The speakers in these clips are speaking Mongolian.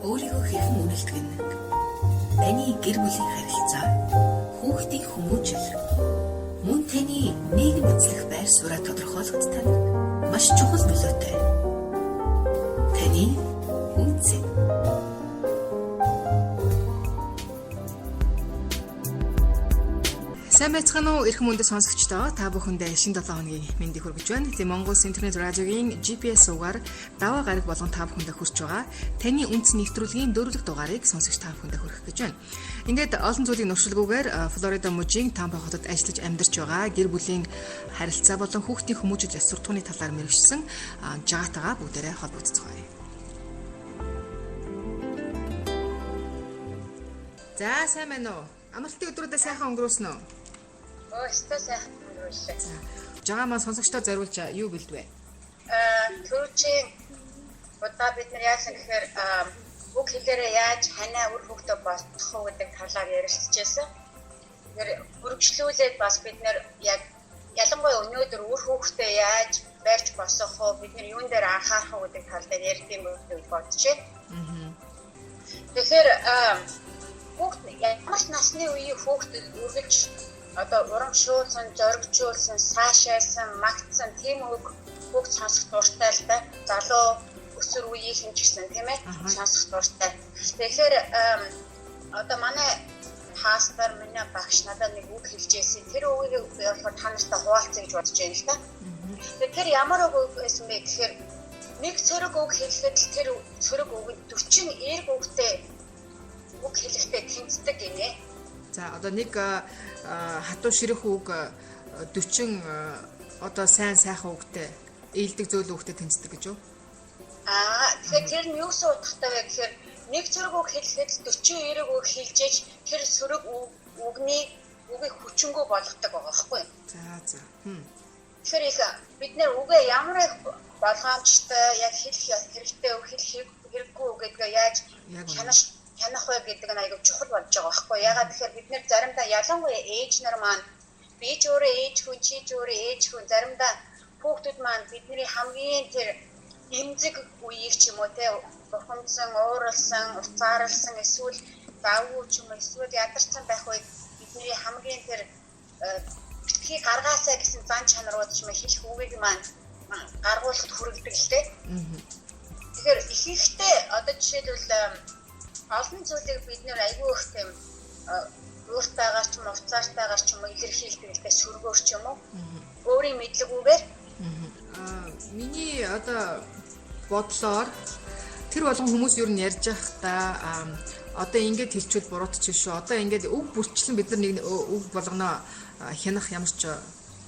өөрийгөө хэрхэн үнэлдэг нь таны гэр бүлийн харилцаа, хүүхдийн хүмүүжил, мөн таны нийгэм эзлэх байр сууриа тодорхойлоход тань маш чухал нөлөөтэй. Таны үнцэн. Сайн байцгаана уу эрхэм үндэс сонсогчдоо, та бүхэндээ шинэ 7 хоногийн мэндийг хүргэж байна. Тэгээ Монгол интернет радиогийн GPS угаар даваа гараг болгон та бүхэндээ хүрч байгаа. Таны үндэс нэвтрүүлгийн 4-р дугаарыг сонсогч та бүхэндээ хүргэх гэж байна. Ингээд олон зүйлийн нуршилгүйгээр Флорида мужийн Тампа хотод ажиллаж амьдарч байгаа гэр бүлийн харилцаа болон хүүхдийн хүмүүжил ёс суртахууны талаар мэргэжсэн жаатагаа бүгдээрээ холбогдцгоё. За сайн байна уу? Амралтын өдрүүдэд сайхан өнгөрүүлсэн үү? Өстө сайхан өнгөрүүлсэн. Жагаа маань сонсогчдод зориулж юу бэлдвэ? Түрүүчийн удаа бид нар яасан гэхээр үг хэлээрээ яаж ханаа үр хөвгтө болох уу гэдэг талаар ярилцчихсан. Тэгэхээр үргэлжлүүлээд бас бид нар яг ялангуяа өнөөдөр үр хөвгтө яаж барьж босгох уу, бид нар юун дээр анхаарах уу гэдэг тал дээр ярьдаг юм гэж бодож байна. Тэгэхээр хүүхд ямар ч насны үеийн хүүхд үргэлж одоо урамшуулсан, зоригжуулсан, цаашаасан, магтсан тийм үг хүүхд сонсох дуртай л да. Залуу өсвөр үеийнхэн ч гэсэн тийм ээ сонсох дуртай. Тэгэхээр одоо манай пастор миний багш надад нэг үг хэлж ирсэн. Тэр үгийг болохоор та нартай хуваалцъя гэж бодож байна л да. Тэгэхээр ямар үг байсан бэ гэхээр нэг цэрэг үг хэлэхэд тэр цэрэг үг 40 эрг үгтэй үг хэлэхдээ тэнцдэг гинэ. За одоо нэг хатуу ширэх үг 40 одоо сайн сайхан үгтэй ээлдэг зөөл үгтэй тэнцдэг гэж юу? Тэгэхээр тэр нь юу суудахтай вэ гэхээр нэг цэрэг үг хэлэхэд 40 эрэг үг хэлжээж тэр цэрэг үгийг хүчингү болгодог байгаа байхгүй юу? За. Тэгэхээр их бид нэр үгээ ямар их болгоомжтой яг хэлэх хэрэгтэй үг хэлэх хэрэггүй үг гэдгээ яаж хянах вэ гэдэг нь аягүй чухал болж байгаа байхгүй юу? Ягаад тэгэхээр бид нэр заримдаа ялангуяа ээж нар маань би ч өөрөө ээж хүн, чи ч өөрөө ээж хүн, заримдаа хүүхдүүд маань бидний хамгийн тэр эмзэг үеийг ч юм уу те бухимдсан, ууралсан, уцааралсан эсвэл давгүй ч юм уу эсвэл ядарсан байх үед бидний хамгийн тэр битгий гаргаасаа гэсэн зан чанарууд ч юм хэлэх үгийг маань гаргуулахад хүргэдэг л те. Тэгэхээр ихэнхдээ одоо жишээлбэл олон зүйлийг бид нэр айгүй их тийм өөртөөгаар ч юм уу уцаартайгаар ч юм уу илэрхийлдэг л сөргөөр ч юм уу өөрийн мэдлэгүүгээр миний одоо бодлоор тэр болгон хүмүүс юу н ярьж байхдаа одоо ингэж хэлчихвэл буруутчих шүү. Одоо ингэж үг бүрчлэн бид нар нэг үг болгоно хянах ямар ч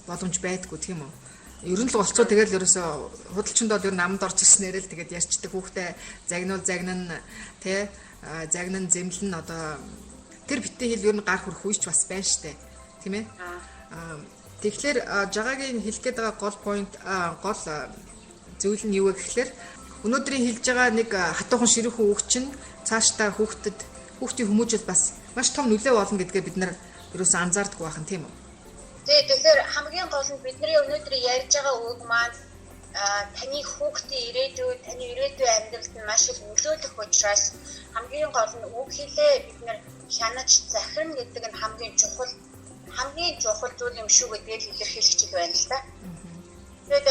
боломж байдаггүй тийм үү? Ер нь л болцоо тэгэл ерөөсө худалчинд бол ер нь амд орж ирснээр л тэгээд ярьчдаг хүүхдээ загнан тий загнан зэмлэн одоо тэр битэн хэл ер нь гар хүрэх үеч бас байна штэ тийм ээ. Тэгэхээр жагагийн хэлэх гээд байгаа гол point гол зүйл нь юу вэ гэхэлэр өнөөдрийн хэлж байгаа нэг хатуухан ширүүхэн үг чинь цаашдаа хүүхдийн хүмүүжил бас маш том нөлөө болно гэдгээ бид нар ерөөсөө анзаардаггүй байхан тийм үү? Тэгэхээр хамгийн гол нь бидний өнөөдөр ярьж байгаа үг маань таны хүүхдийн ирээдүйд, таны ирээдүйн амьдралд нь маш их нөлөөлөх учраас хамгийн гол нь үг хэлээ бид нар хянаж захирна гэдэг нь хамгийн чухал зүйл юм шүү гэдгийг илэрхийлэх чиг байна л да. Тэгээд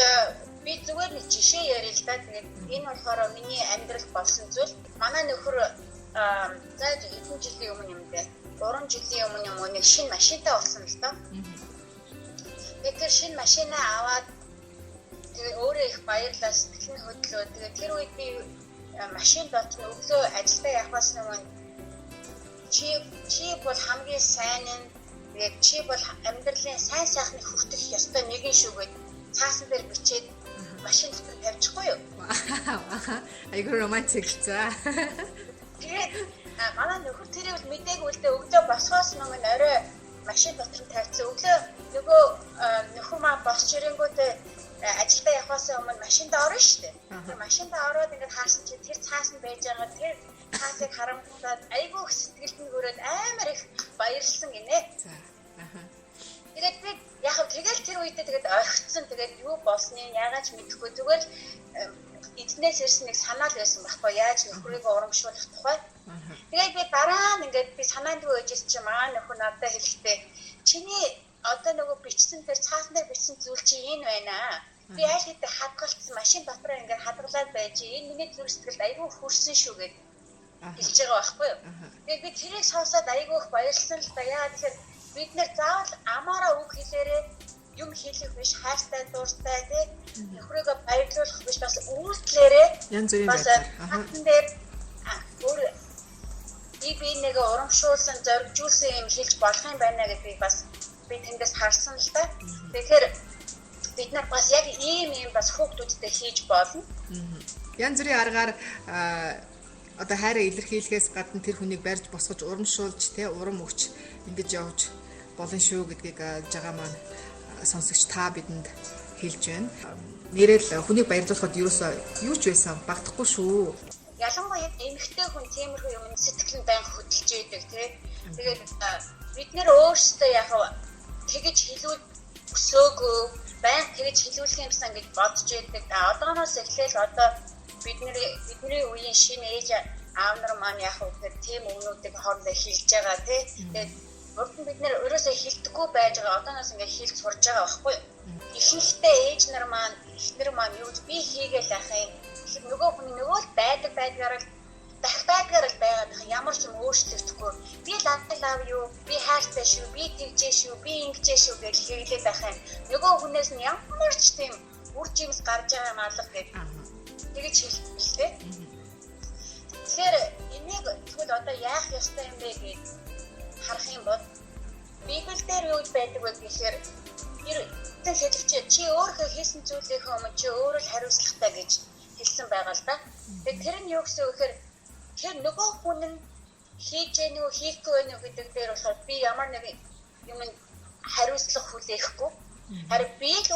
би зүгээр нэг жишээ ярил л да. Тэгээд энэ болохоор миний амьдралд болсон зүйл. Манай нөхөр за хэдэн жилийн өмнө юм бэ? 3 жилийн өмнө нэг шинэ машинтай болсон л доо. Тэгээд тэр шинэ машинаа аваад тэгээд өөрөө их баярлалаа, сэтгэл нь хөдлөө. Тэгээд тэр үед би машин дотор өглөө ажилдаа явахаас өмнө чи бол хамгийн сайн нь тэгээд чи бол амьдралын сайн сайхныг хүртэх ёстой нэгэн шүү гэд цаасан дээр бичээд машин дотор тавьчихгүй юу? Айгуу романтик за. Тэгээд манай нөхөр тэрийг мэдээгүй л дээ өглөө босгоос өмнө орой машин дотор тавьчихсан. Өглөө нөгөө нөхөр маань босч ирэнгүүтээ ажилдаа явахаас өмнө машиндаа орно шүү дээ. Тэр машиндаа ороод ингээд хаасан чи тэр цаасан байж байгаа тэр цаасыг харамсаад айгүй сэтгэлд нь хүрээд амар их баярлсан гинэ. Тэгээд би яг тэгэл тэр үедээ тэгээд орхицсан тэгээд юу болсныг яагаад ч мэдэхгүй зүгээр эднээс ирсэн нэг санаал байсан байхгүй яаж нөхрийгөө урамшуулах тухай. Тэгээд би дараа нь ингээд би санаанд өгөөжс чи маа нөхөр надад хэлэхдээ чиний одоо нөгөө бичсэн тэр цаасан дээр бичсэн зүйл чи энэ байна аа. Би аль хэдийн хадгалсан машин дотор ингээд хадгалаад байж энэ миний зүрх сэтгэлд айгүй хүрсэн шүү гэж хэлж байгаа байхгүй юу. Тэгээд би тэрийг сонсоод айгүй их баярлсан л да. Яа тэгэхээр бид нэр заавал амаараа үг хэлээрээ юм хэлэх биш хайртай дуртай тий нөхрийгөө баярлуулах биш бас үйлдэлээрээ янз бүрийн бас хатан дээр өөр би нэг урамшуулсан зоригжуулсан юм хэлж болох юм байна гэдгийг бас би тэндээс харсан л та. Тэгэхээр бид нар бас яг ийм бас хүүхдүүдтэй хийж болно. Янз бүрийн аргаар одоо хайраа илэрхийлэхээс гадна тэр хүнийг барьж босгож урамшуулж тий урам өгч ингэж явж болно шүү гэдгийг жагаа маань сонсогч та бидэнд хэлж байна. Нэрэл хүнийг баярлуулахад юу ч байсан багтахгүй шүү. Ялангуяа эмэгтэй хүн тиймэрхүү юм сэтгэл нь байнга хөдөлж идэг тий. Тэгээд бид нэр өөрсдөө яг тэгэж хэлүүл өсөөгөө байнга тэгэж хэлүүлэх юмсан гэж бодож идэг. Одооноос эхлээл одоо бидний үеийн шинэ ээж аав нар маань яг үгээр тийм өгнүүдийг хоорондоо хэлж байгаа тий. Тэгээд урд нь бид нэр өөрөөсөө хэлдэггүй байж байгаа одооноос ингээд хэлж сурж байгаа байхгүй юу? Ихэнхдээ ээж нар маань эхнэр маань юу би хийгээл ах юм. Нөгөө хүний нөгөө л байдгаараа л дахиадгаар л байгаад ямар ч юм өөрчлөгдөхгүй. Би лав юу, би хайртай шүү, би тэгжээ шүү, би ингэжээ шүү гэж хэлээд байх юм. Нөгөө хүнээс нь ямар ч тийм үр жимс гарч байгаа юм алга гэж тэгэж хэлдэг. Тэгэхээр энийг тэгвэл одоо яах ёстой юм бэ гэж харах юм бол Библиэлд юу байдаг вэ гэхээр тэр хэлэгч чи өөрөө хийсэн зүйлийнхээ өмнө чи өөрөө л хариуцлагатай гэж хэлсэн байгаа л да. Тэгэхээр тэр нь юу гэсэн үг гэхээр тэр нөгөө хүн нь хийж гэнэ үү хийхгүй байна уу гэдэг дээр болохоор би ямар нэг юм хариуцлага хүлээхгүй. Харин би л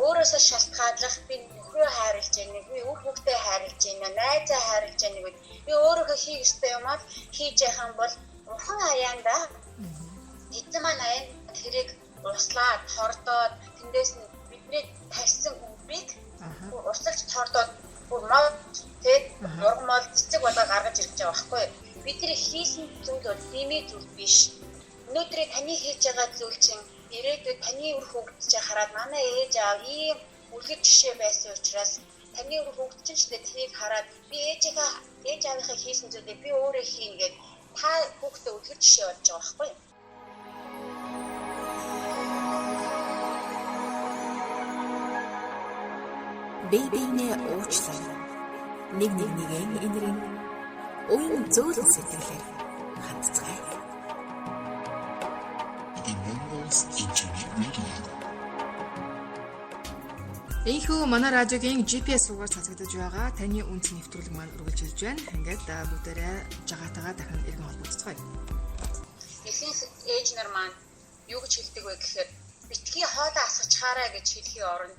өөрөөсөө шалтгааллах би нөхрөө хайрлаж байна, би үр хүүхдээ хайрлаж байна, найзаа хайрлаж байна гэдэг. Би өөрөөхөө хийх ёстой юм аа хийж яах юм бол ухаан аяанда эзэн маань аян тэрийг услаад хордоод тэндээс нь бидний тарьсан үбийг урсгалж тордоод мод тэг нурмал цэцэг болоо гаргаж ирж байгаа байхгүй юу? Бидний хийсэн зүйл бол дэмий зүйл биш. Өнөөдөр таны хийж байгаа зүйл чинь ирээдүйд таны үр хүүхэд чинь хараад манай ээж аав ийм үлгэр жишээ байсан учраас таны үр хүүхэд чинь ч тэрийг хараад би ээж аавынхаа хийсэн зүйлээ би өөрөө хийн гэдэг та хүүхдээ үлгэр жишээ болж байгаа байхгүй юу? Бэйбинэ уучлаа. Нэг энэрийн уян зөөлөн сэтгэлээр хандцгаая. Ийхүү манай радиогийн GPS руугаар цацагдаж байгаа таны үнц нэвтрүүлэг маань үргэлж хэлж байна. Ингээд бүгдээрээ жагаатайгаа дахин иргэн холбогдцгаая. Ихэнх ээж нар маань юу гэж хэлдэг вэ гэхээр битгий хоолоо асгачаарай гэж хэлхийн оронд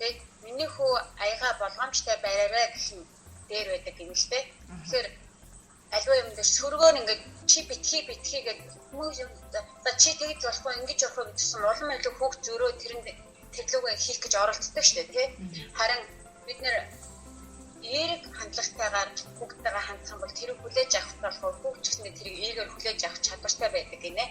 тэгээд миний хүү аяга болгоомжтой байраарай гэх юм дээр байдаг юм шүү дээ. Тэгэхээр аливаа юм дээр сөргөөр ингээд чи битгий гэдэг хүмүүс юм за чи тэгж болохгүй ингэж явах гэсэн улам илүү хүүхд зөрөө тэрэнд тэглүүгээ хийх гэж оролддог шүү дээ тий. Харин бид нэр эерэг хандлагатайгаар хүүхдтэйгээ хандсан бол тэрийг хүлээж авах болохоор хүүхд ч гэсэн тэрийг эегээр хүлээж авах чадвартай байдаг гинэ.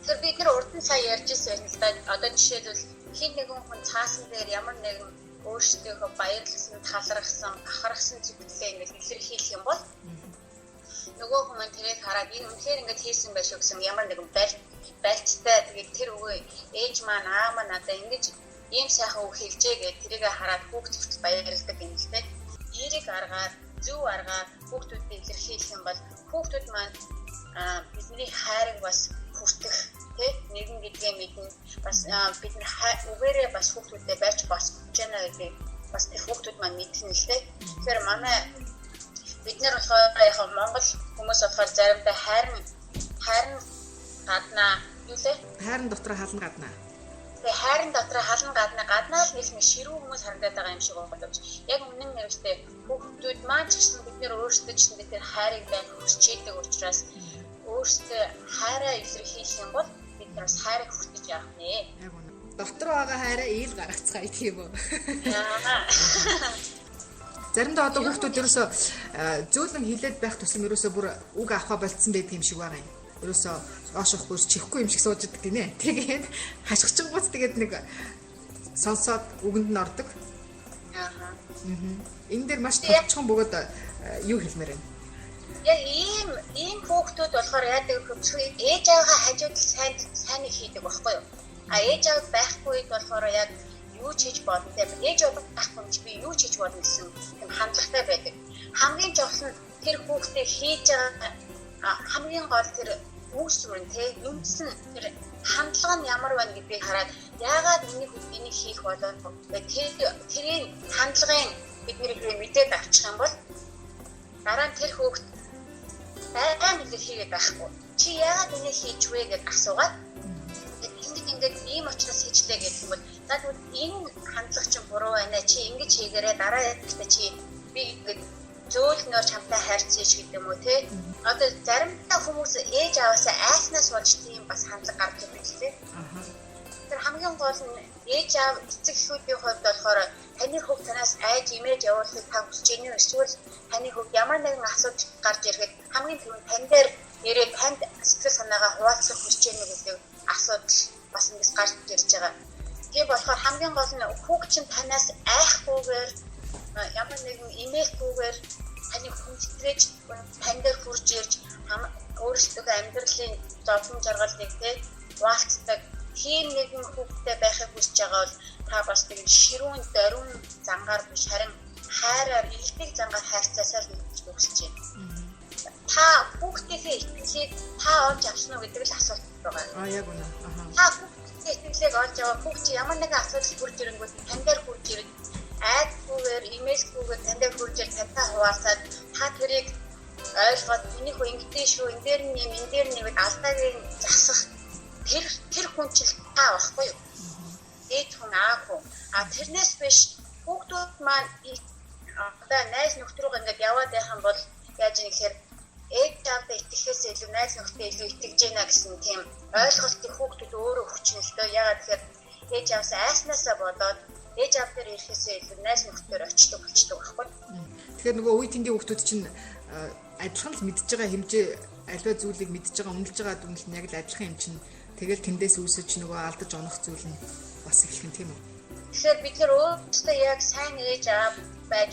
Тэгэхээр бид нар урд нь сая ярьж ирсэн л да одоо жишээлбэл хин нэгэн хүн цаасан дээр ямар нэгэн өөрсдийнхөө баярлсан, талархсан, бахархсан зүйлээ ингээд илэрхийлэх юм бол нөгөө хүмүүс тэрийг хараад энэ үнэхээр ингээд хийсэн байх шүү гэсэн ямар нэгэн байлцтай тэгээд тэр үгүй ээж маань аа маань надаа ингэж ийм сайхан үг хэлжээ гэж тэрийг хараад хүүхд зөвхөн баярлдаг юм л дээ. Эерэг аргаар, зөв аргаар хүүхдүүдэд илэрхийлэх юм бол хүүхдүүд маань бидний хайрыг бас хүртэх тий нэгэн гэдгээ мэднэ бас бидний үгээрээ бас хүүхдүүдэд барьж босч яана гэдэг бас тэр хүүхдүүд маань мэднэ л дээ. Тэгэхээр манай бид нар болохоор яг Монгол хүмүүс болохоор заримдаа хайрн гаднаа юу лээ? Хайрн дотроо хална гаднаа. Тэгээ хайрн дотроо хална гаднаа л нэг ширүү хүмүүс харагдаад байгаа юм шиг боловч яг үнэн нэртэй хүүхдүүд маань ч гэсэн бид нар өөрсдөө ч гэсэн тэр хайрыг байх хүсч идэг учраас өөрсдөө хайраа илэрхийлэх юм бол бид нар бас хайрыг хүртэж явах нэ. Дотор байгаа хайраа ийл гаргацгаая гэх юм уу? Аа. Заримдаа одоо хүүхдүүд ерөөсөө зөөлөн хилээд байх тусам ерөөсөө бүр үг авахаа болцсон байдаг юм шиг байгаа юм. Ерөөсөө оошохгүй чихгүй юм шиг сууж идэг гинэ. Тэгээд хашгичгууц тэгээд нэг сонсоод үгэнд нь ордог. Аа. Энэ дээр маш товчхон бөгөөд юу хэлмээр байна. Яг ийм хүүхдүүд болохоор яадаг вэ? Ээж аваагаа хажууд сайн хийдэг байхгүй юу? А ээж аав байхгүй үед болохоор яг юу ч хийж болно тийм. Ээж аав байхгүй ч би юу ч хийж болно гэсэн юм хандлагатай байдаг. Хамгийн чухал нь тэр хүүхдээ хийж байгаа хамгийн гол тэр үүсвэр нь тийм юмсан тэр хандлага нь ямар байна гэдгийг хараад яагаад энийг хийх болоо тэрийн хандлагын бид нэр мэдээд авчих юм бол дараа нь тэр хүүхд байгаан хэлээр хийгээд байхгүй. Чи яагаад энийг хийж вэ гэж асуугаад ингээд ийм учраас хийжлээ гэх юм бол надад энэ хандлага чинь буруу байна. Чи ингэж хийгээрээ дараа ихтэй чи би ингээд зөөлнөр чамтай хайрцсан ш гэдэг юм уу те. Одоо заримдаа хүмүүс ээж аваасаа айснаас болж тийм бас хандлага гарч ирдэг лээ. Тэр хамгийн гол нь ээж аав эцэг эхүүдийн хувьд болохоор таны хүүхд танаас айж имэж явуулахыг та хүсэж байна уу? Эсвэл таны хүүхд ямар нэгэн асуудал гарч ирэхэд хамгийн түрүүнд тань дээр нэрээ танд сэтгэл санаагаа хуваалцах хүсэж байна уу гэдэг асуудал бас ингэж гарч ирж байгаа. Тэгээ болохоор хамгийн гол нь хүүхд чинь танаас айхгүйгээр ямар нэгэн имэйхгүйгээр таны хүндрэж тань дээр хурж ирж өөрсдөө амьдралын зовлон жаргалыг хуваалцдаг тийм нэгэн хүүхдтэй байхыг хүсэж байгаа бол та бас тэгж ширүүн даруун зангаар биш харин хайраар илдэг зангаар хайрцаасаа л хүсэж байна. Та хүүхдийнхээ итгэлийг та олж авсан уу гэдэг л асуулт байгаа. Яг үнэ. Та хүүхдийнхээ итгэлийг олж аваа хүүхд чи ямар нэгэн асуудал хүрч ирэнгүүт тань дээр хүрч ирэх айдгүйгээр имэйлгүйгээр тань дээр хүрч ирэх тантай хуваалцаад та тэрийг ойлгоод энийх үү ингэдэж шүү энэ дээр нэм энэ дээр нэм алдааг засах тэр хүн чил та байхгүй юу? Ээж хүн аа хүн. А тэрнээс биш хүүхдүүд маань одоо найз нөхдрөөгөө ингээд яваад байх юм бол яаж юм гэхээр ээж аавдаа итгэхээс илүү найз нөхдөд илүү итгэж байна гэсэн тийм ойлголтыг хүүхдүүд өөрөө өгч нь л дөө. Ягаад тэгэхээр ээж аавсаа айснаасаа болоод ээж аав дээр ирэхээс илүү найз нөхдөөр очдог болчдөг байхгүй. Тэгэхээр нөгөө үе тэндийн хүүхдүүд чинь адилхан л мэдж байгаа хэмжээ аливаа зүйлийг мэдж байгаа үнэлж байгаа дүнэлт нь яг л адилхан юм чинь тэгэл тэндээс үүсэж нөгөө алдаж онох зүйл нь бас эхлэх юм тийм үү? Тэгэхээр бид нэр өөрсдөө яг сайн ээж аав байж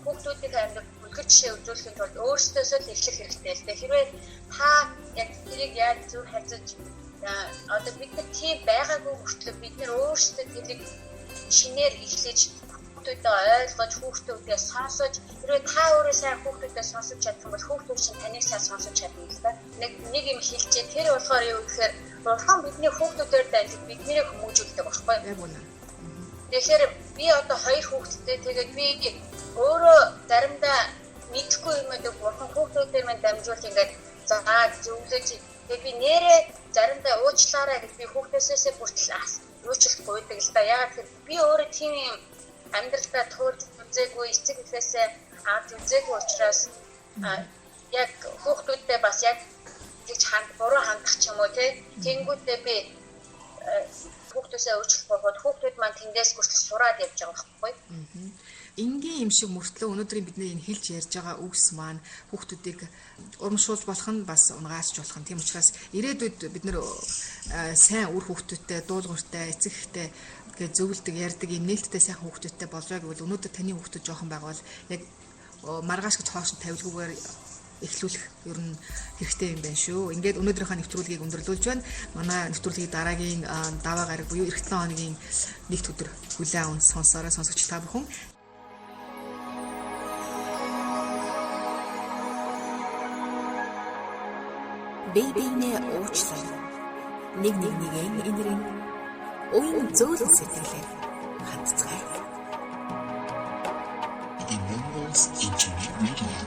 хүүхдүүдийн амьдрал үлгэр жишээ үзүүлэхийн тулд өөрсдөөсөө л эхлэх хэрэгтэй л дээ. Хэрвээ та яг тэрийг яаж зөв харьцаж одоо бид нар тийм байгаагүй хүртэл бид нэр өөрсдөө тэрийг шинээр эхлэж хүүхдүүдэд ойлгож хүүхдүүдээ сонсож хэрвээ та өөрөө сайн хүүхдүүдээ сонсож чадсан бол хүүхдүүд чинь таныг сайн сонсож чадна л да. Нэг юм хэлчихээ тэр болохоор юу гэхээр бурхан бидний хүүхдүүдээр дамжиж биднийг хүмүүжүүлдэг байхгүй юу? Тэгэхээр би одоо 2 хүүхэдтэй тэгээд би өөрөө заримдаа мэдхгүй юмдаг бурхан хүүхдүүдээр мань дамжуулж ингээд заа зөвлөж тэгээд би нэрээ заримдаа уучлаарай гэж би хүүхдээсээ бүртэл уучлахгүй байдаг л да. Яагаад гэвэл би өөрөө тийм юм амьдралдаа туурж үзээгүй эцэг эхээсээ авч үзээгүй учраас яг хүүхдүүдтэй бас яг гэж буруу хандах ч юм уу тэнгүүдээ би хүүхдээсээ уучлах болгоод хүүхдүүд маань тэндээс хүртэл сураад явж байгаа байхгүй. Энгийн юм шиг мөртлөө өнөөдрийн бидний энэ хэлж ярьж байгаа үгс маань хүүхдүүдийг урамшуулж болох нь бас унгаасч болох нь. Тийм учраас ирээдүйд бид нэр сайн үр хүүхдүүдтэй, дуулууртай, эцэг эхтэй гэж зөвлөдөг, ярьдаг юм нээлттэй сайн хүүхдүүдтэй болж байгаа гэвэл өнөөдөр таны хүүхдүүд жоохон байгаа бол яг маргааш гэж хоош тавилгүйгээр эхлүүлэх ер нь хэрэгтэй юм байна шүү. Ингээд өнөөдрийнхөө нэвтрүүлгийг өндөрлүүлж байна. Манай нэвтрүүлгийг дараагийн даваа гараг буюу эх 7 хоногийн нэгд өдөр хүлээн аван сонсороо сонсогч та бүхэн. Бэйбинээ уучлаа. Нэг нэгийн энэрэн уян зөөлөн сэтгэлээр хандцгаая. The Mendes Internet Radio.